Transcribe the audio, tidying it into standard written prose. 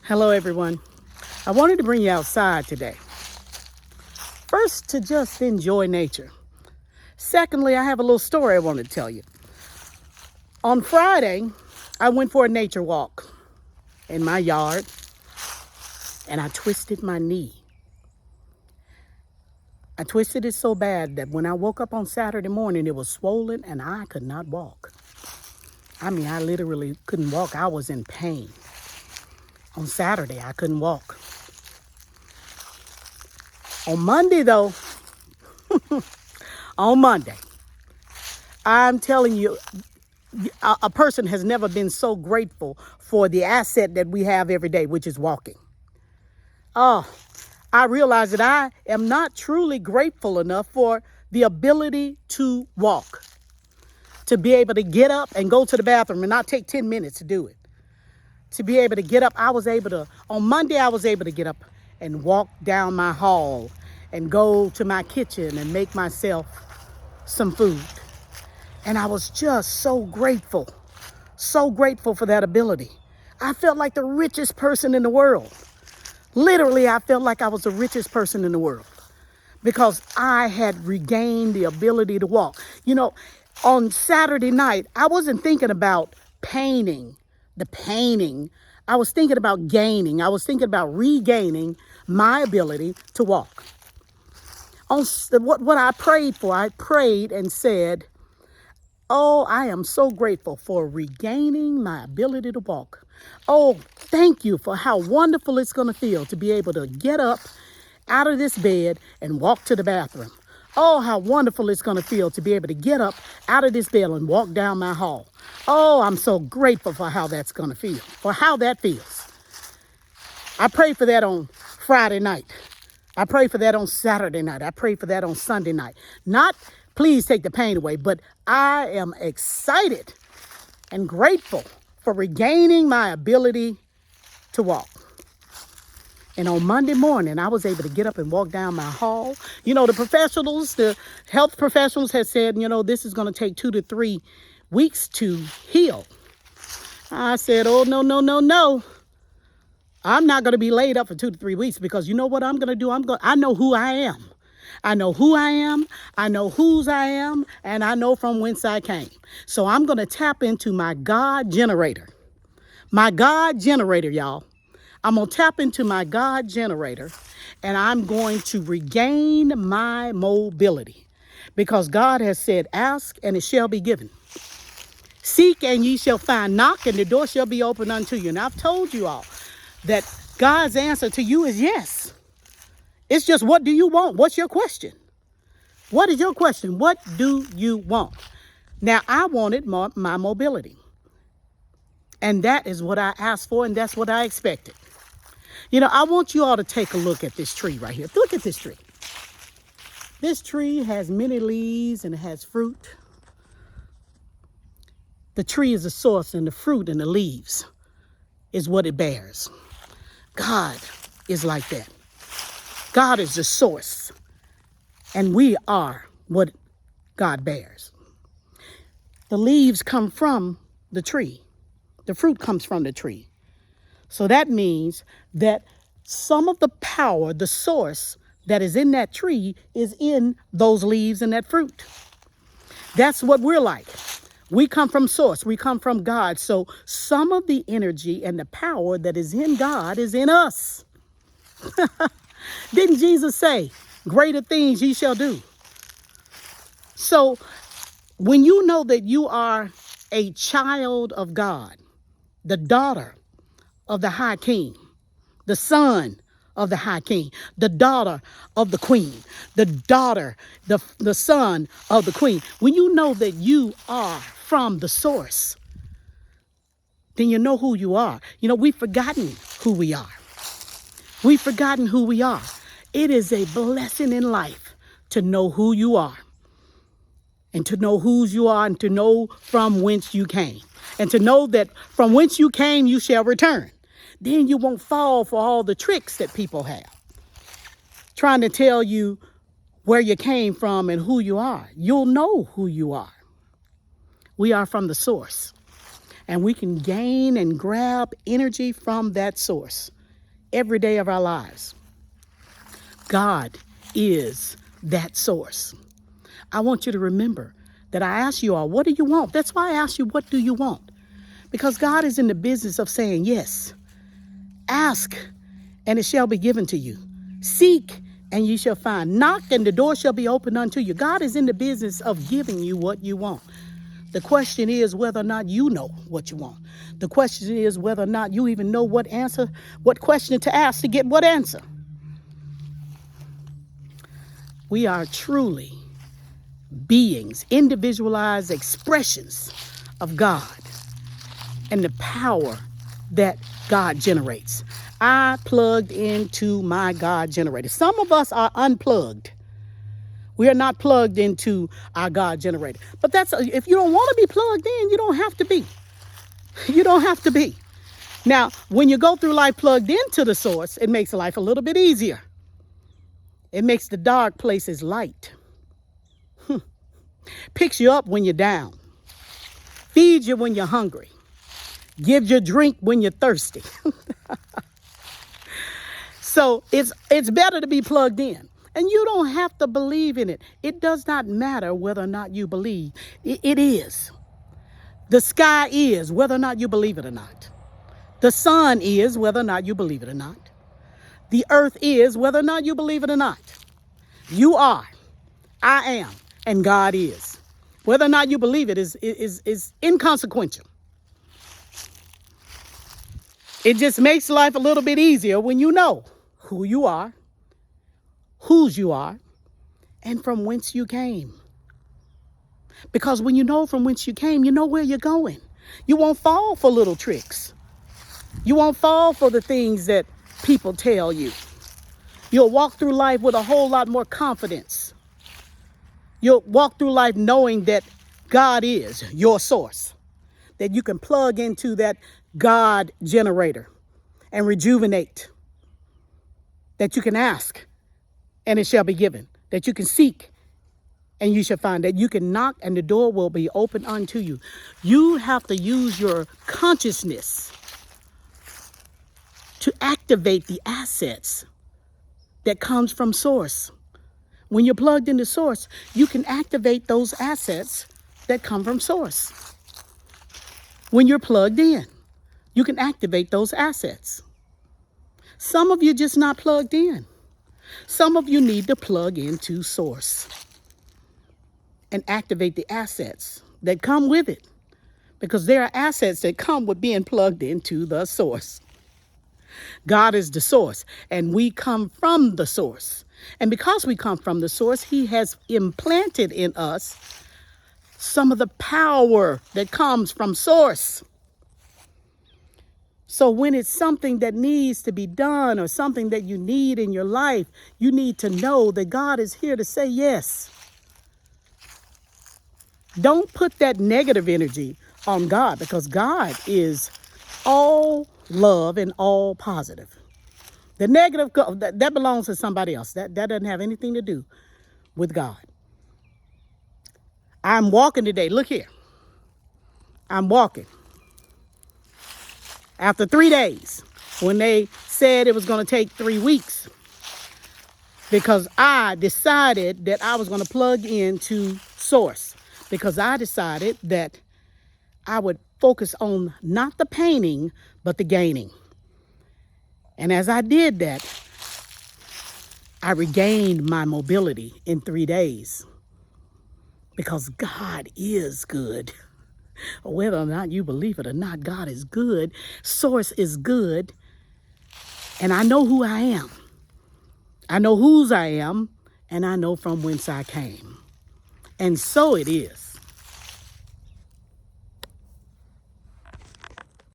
Hello, everyone. I wanted to bring you outside today. First, to just enjoy nature. Secondly, I have a little story I want to tell you. On Friday, I went for a nature walk in my yard and I twisted my knee. I twisted it so bad that when I woke up on Saturday morning, it was swollen and I could not walk. I literally couldn't walk. I was in pain. On Saturday, I couldn't walk. On Monday, though, I'm telling you, a person has never been so grateful for the asset that we have every day, which is walking. Oh, I realize that I am not truly grateful enough for the ability to walk, to be able to get up and go to the bathroom and not take 10 minutes to do it. To be able to get up, on Monday, I was able to get up and walk down my hall and go to my kitchen and make myself some food. And I was just so grateful for that ability. I felt like the richest person in the world. Literally, I felt like I was the richest person in the world because I had regained the ability to walk. You know, on Saturday night, I wasn't thinking about the painting. I was thinking about gaining. I was thinking about regaining my ability to walk. What I prayed for, I prayed and said, oh, I am so grateful for regaining my ability to walk. Oh, thank you for how wonderful it's going to feel to be able to get up out of this bed and walk to the bathroom. Oh, how wonderful it's going to feel to be able to get up out of this bed and walk down my hall. Oh, I'm so grateful for how that's going to feel, for how that feels. I prayed for that on Friday night. I prayed for that on Saturday night. I prayed for that on Sunday night. Not please take the pain away, but I am excited and grateful for regaining my ability to walk. And on Monday morning, I was able to get up and walk down my hall. You know, the health professionals had said, this is going to take 2 to 3 weeks to heal. I said, oh, no. I'm not going to be laid up for 2 to 3 weeks because you know what I'm going to do? I know who I am. I know who I am, I know whose I am, and I know from whence I came. So I'm going to tap into my God generator. My God generator, y'all. I'm going to tap into my God generator, and I'm going to regain my mobility. Because God has said, ask, and it shall be given. Seek, and ye shall find. Knock, and the door shall be opened unto you. And I've told you all that God's answer to you is yes. It's just, what do you want? What's your question? What is your question? What do you want? Now, I wanted my mobility. And that is what I asked for, and that's what I expected. I want you all to take a look at this tree right here. Look at this tree. This tree has many leaves and it has fruit. The tree is the source, and the fruit and the leaves is what it bears. God is like that. God is the source, and we are what God bears. The leaves come from the tree. The fruit comes from the tree. So that means that some of the power, the source that is in that tree is in those leaves and that fruit. That's what we're like. We come from source. We come from God. So some of the energy and the power that is in God is in us. Didn't Jesus say, greater things ye shall do? So when you know that you are a child of God, the daughter of the high king, the son of the high king, the daughter of the queen, the son of the queen, when you know that you are from the source, then you know who you are. We've forgotten who we are. We've forgotten who we are. It is a blessing in life to know who you are, and to know whose you are, and to know from whence you came, and to know that from whence you came, you shall return. Then you won't fall for all the tricks that people have, trying to tell you where you came from and who you are. You'll know who you are. We are from the source. And we can gain and grab energy from that source every day of our lives. God is that source. I want you to remember that I asked you all, what do you want? That's why I asked you, what do you want? Because God is in the business of saying yes. Ask, and it shall be given to you. Seek, and you shall find. Knock, and the door shall be opened unto you. God is in the business of giving you what you want. The question is whether or not you know what you want. The question is whether or not you even know what question to ask to get what answer. We are truly beings, individualized expressions of God and the power that God generates. I plugged into my God generator. Some of us are unplugged. We are not plugged into our God generator. But if you don't want to be plugged in, you don't have to be. You don't have to be. Now, when you go through life plugged into the source, it makes life a little bit easier. It makes the dark places light. Picks you up when you're down. Feeds you when you're hungry. Gives you drink when you're thirsty. So it's better to be plugged in. And you don't have to believe in it. It does not matter whether or not you believe. It is. The sky is, whether or not you believe it or not. The sun is, whether or not you believe it or not. The earth is, whether or not you believe it or not. You are, I am, and God is. Whether or not you believe it is inconsequential. It just makes life a little bit easier when you know who you are, whose you are, and from whence you came. Because when you know from whence you came, you know where you're going. You won't fall for little tricks. You won't fall for the things that people tell you. You'll walk through life with a whole lot more confidence. You'll walk through life knowing that God is your source, that you can plug into that God generator and rejuvenate, that you can ask and it shall be given, that you can seek and you shall find, that you can knock and the door will be open unto you. You have to use your consciousness to activate the assets that comes from source. When you're plugged into source, you can activate those assets that come from source. When you're plugged in, you can activate those assets. Some of you just not plugged in. Some of you need to plug into source and activate the assets that come with it, because there are assets that come with being plugged into the source. God is the source, and we come from the source. And because we come from the source, he has implanted in us some of the power that comes from source. So when it's something that needs to be done or something that you need in your life, you need to know that God is here to say yes. Don't put that negative energy on God, because God is all love and all positive. The negative, that belongs to somebody else. That doesn't have anything to do with God. I'm walking today. Look here. I'm walking. After 3 days, when they said it was going to take 3 weeks, because I decided that I was going to plug into source, because I decided that I would focus on not the painting, but the gaining. And as I did that, I regained my mobility in 3 days, because God is good. Whether or not you believe it or not, God is good. Source is good. And I know who I am. I know whose I am. And I know from whence I came. And so it is.